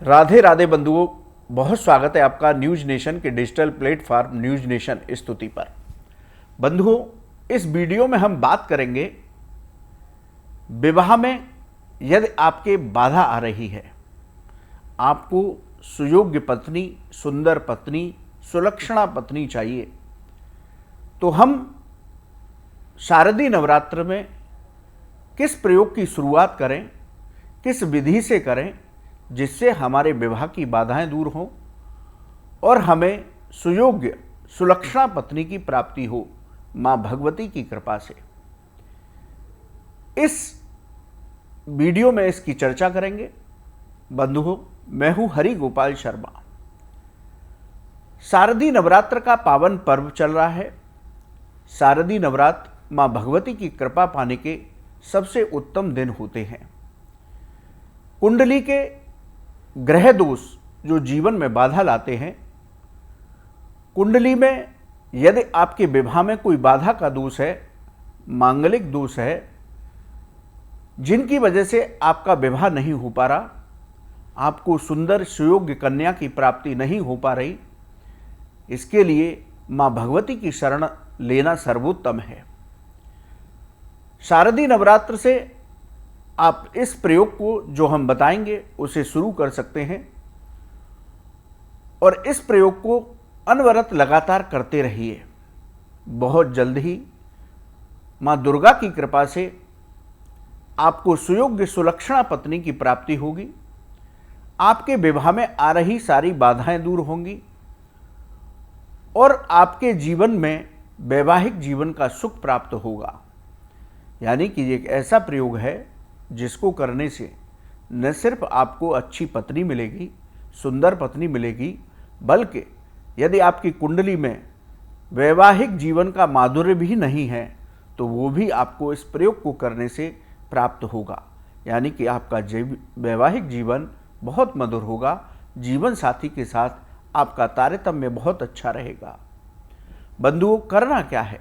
राधे राधे बंधुओं, बहुत स्वागत है आपका न्यूज नेशन के डिजिटल प्लेटफॉर्म न्यूज नेशन स्तुति पर। बंधुओं, इस वीडियो में हम बात करेंगे विवाह में यदि आपके बाधा आ रही है, आपको सुयोग्य पत्नी, सुंदर पत्नी, सुलक्षणा पत्नी चाहिए, तो हम शारदीय नवरात्र में किस प्रयोग की शुरुआत करें, किस विधि से करें जिससे हमारे विवाह की बाधाएं दूर हों और हमें सुयोग्य सुलक्षणा पत्नी की प्राप्ति हो मां भगवती की कृपा से। इस वीडियो में इसकी चर्चा करेंगे। बंधुओं, मैं हूं हरि गोपाल शर्मा। शारदीय नवरात्र का पावन पर्व चल रहा है। शारदीय नवरात्र मां भगवती की कृपा पाने के सबसे उत्तम दिन होते हैं। कुंडली के ग्रह दोष जो जीवन में बाधा लाते हैं, कुंडली में यदि आपके विवाह में कोई बाधा का दोष है, मांगलिक दोष है, जिनकी वजह से आपका विवाह नहीं हो पा रहा, आपको सुंदर सुयोग्य कन्या की प्राप्ति नहीं हो पा रही, इसके लिए मां भगवती की शरण लेना सर्वोत्तम है। शारदीय नवरात्र से आप इस प्रयोग को जो हम बताएंगे उसे शुरू कर सकते हैं और इस प्रयोग को अनवरत लगातार करते रहिए। बहुत जल्द ही मां दुर्गा की कृपा से आपको सुयोग्य सुलक्षणा पत्नी की प्राप्ति होगी। आपके विवाह में आ रही सारी बाधाएं दूर होंगी और आपके जीवन में वैवाहिक जीवन का सुख प्राप्त होगा। यानी कि एक ऐसा प्रयोग है जिसको करने से न सिर्फ आपको अच्छी पत्नी मिलेगी, सुंदर पत्नी मिलेगी, बल्कि यदि आपकी कुंडली में वैवाहिक जीवन का माधुर्य भी नहीं है तो वो भी आपको इस प्रयोग को करने से प्राप्त होगा। यानी कि आपका वैवाहिक जीवन बहुत मधुर होगा। जीवन साथी के साथ आपका तारतम्य बहुत अच्छा रहेगा। बंधुओं, करना क्या है?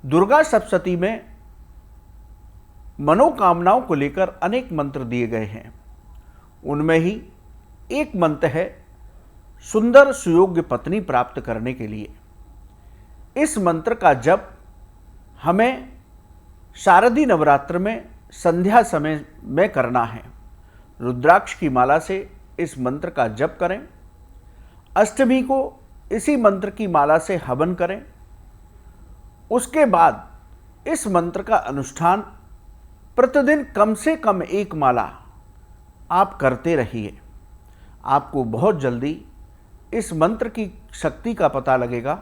दुर्गा सप्तशती में मनोकामनाओं को लेकर अनेक मंत्र दिए गए हैं। उनमें ही एक मंत्र है सुंदर सुयोग्य पत्नी प्राप्त करने के लिए। इस मंत्र का जप हमें शारदीय नवरात्र में संध्या समय में करना है। रुद्राक्ष की माला से इस मंत्र का जप करें। अष्टमी को इसी मंत्र की माला से हवन करें। उसके बाद इस मंत्र का अनुष्ठान प्रतिदिन कम से कम एक माला आप करते रहिए। आपको बहुत जल्दी इस मंत्र की शक्ति का पता लगेगा।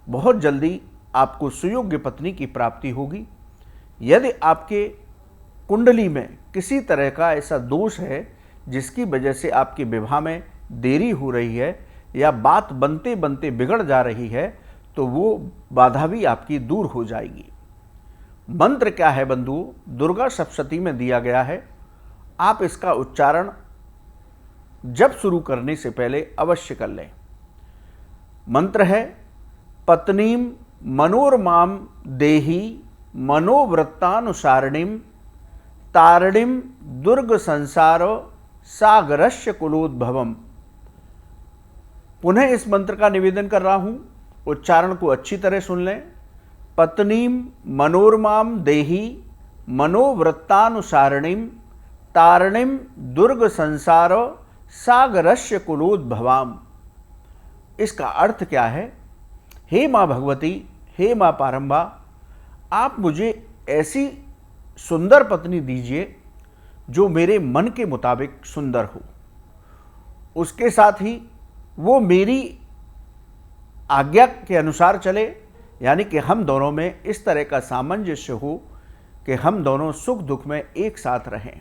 बहुत जल्दी आपको सुयोग्य पत्नी की प्राप्ति होगी। यदि आपके कुंडली में किसी तरह का ऐसा दोष है जिसकी वजह से आपके विवाह में देरी हो रही है या बात बनते बनते बिगड़ जा रही है, तो वो बाधा भी आपकी दूर हो जाएगी। मंत्र क्या है बंधुओं? दुर्गा सप्तशती में दिया गया है। आप इसका उच्चारण जब शुरू करने से पहले अवश्य कर लें। मंत्र है पत्नीम मनोरमाम देही मनोवृत्तानुसारिणीम तारिणीम दुर्ग संसार सागरस्य कुलोद्भवम। पुनः इस मंत्र का निवेदन कर रहा हूं, उच्चारण को अच्छी तरह सुन लें। पत्नीम मनोरमाम देही मनोवृत्तानुसारिणीम तारिणीम दुर्ग संसार सागरस्य कुलोद्भवाम। इसका अर्थ क्या है? हे मां भगवती, हे मां पारंबा, आप मुझे ऐसी सुंदर पत्नी दीजिए जो मेरे मन के मुताबिक सुंदर हो, उसके साथ ही वो मेरी आज्ञा के अनुसार चले। यानी कि हम दोनों में इस तरह का सामंजस्य हो कि हम दोनों सुख दुख में एक साथ रहें।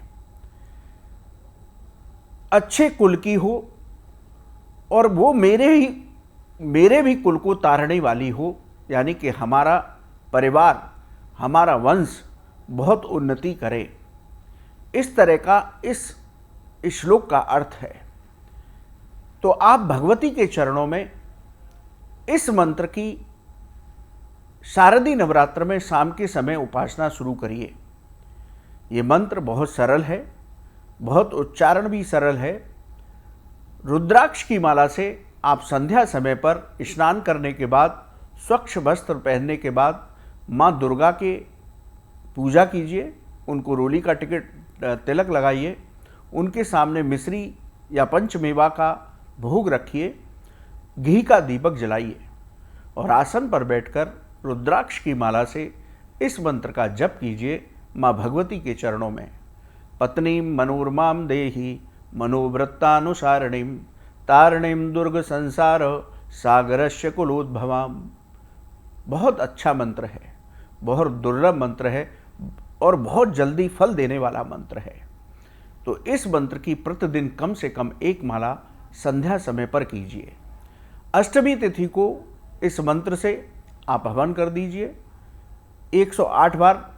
अच्छे कुल की हो और वो मेरे भी कुल को तारने वाली हो। यानी कि हमारा परिवार, हमारा वंश बहुत उन्नति करे। इस तरह का इस श्लोक का अर्थ है। तो आप भगवती के चरणों में इस मंत्र की शारदीय नवरात्र में शाम के समय उपासना शुरू करिए। ये मंत्र बहुत सरल है। बहुत उच्चारण भी सरल है। रुद्राक्ष की माला से आप संध्या समय पर स्नान करने के बाद, स्वच्छ वस्त्र पहनने के बाद माँ दुर्गा के पूजा कीजिए, उनको रोली का तिलक लगाइए, उनके सामने मिश्री या पंचमेवा का भोग रखिए, घी का दीपक जलाइए और आसन पर बैठकर रुद्राक्ष की माला से इस मंत्र का जप कीजिए माँ भगवती के चरणों में। पत्नीं मनोरमां देहि मनोवृत्तानुसारिणीं तारिणीं दुर्ग संसार सागरस्य कुलोद्भवां। बहुत अच्छा मंत्र है, बहुत दुर्लभ मंत्र है और बहुत जल्दी फल देने वाला मंत्र है। तो इस मंत्र की प्रतिदिन कम से कम एक माला संध्या समय पर कीजिए। अष्टमी तिथि को इस मंत्र से आप हवन कर दीजिए, 108 बार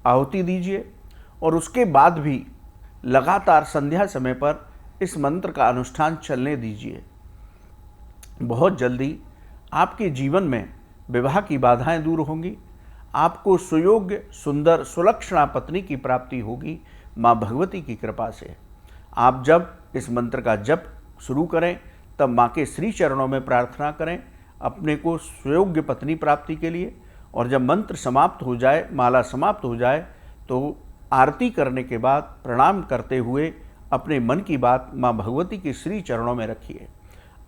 आहुति दीजिए और उसके बाद भी लगातार संध्या समय पर इस मंत्र का अनुष्ठान चलने दीजिए। बहुत जल्दी आपके जीवन में विवाह की बाधाएं दूर होंगी, आपको सुयोग्य सुंदर सुलक्षणा पत्नी की प्राप्ति होगी माँ भगवती की कृपा से। आप जब इस मंत्र का जप शुरू करें तब माँ के श्री चरणों में प्रार्थना करें अपने को सुयोग्य पत्नी प्राप्ति के लिए, और जब मंत्र समाप्त हो जाए, माला समाप्त हो जाए, तो आरती करने के बाद प्रणाम करते हुए अपने मन की बात माँ भगवती के श्री चरणों में रखिए।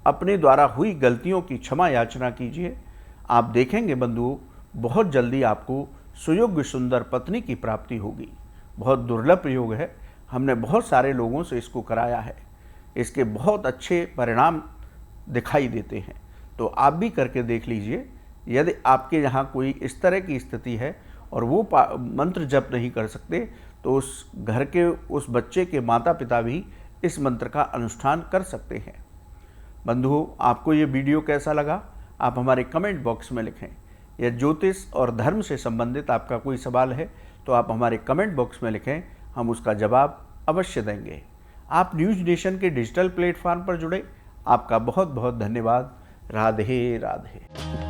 अपने द्वारा हुई गलतियों की क्षमा याचना कीजिए। आप देखेंगे बंधुओं, बहुत जल्दी आपको सुयोग्य सुंदर पत्नी की प्राप्ति होगी। बहुत दुर्लभ प्रयोग है, हमने बहुत सारे लोगों से इसको कराया है, इसके बहुत अच्छे परिणाम दिखाई देते हैं। तो आप भी करके देख लीजिए। यदि आपके यहाँ कोई इस तरह की स्थिति है और वो मंत्र जप नहीं कर सकते, तो उस घर के उस बच्चे के माता पिता भी इस मंत्र का अनुष्ठान कर सकते हैं। बंधुओं, आपको ये वीडियो कैसा लगा आप हमारे कमेंट बॉक्स में लिखें। या ज्योतिष और धर्म से संबंधित आपका कोई सवाल है तो आप हमारे कमेंट बॉक्स में लिखें, हम उसका जवाब अवश्य देंगे। आप न्यूज़ नेशन के डिजिटल प्लेटफॉर्म पर जुड़े, आपका बहुत बहुत धन्यवाद। राधे राधे।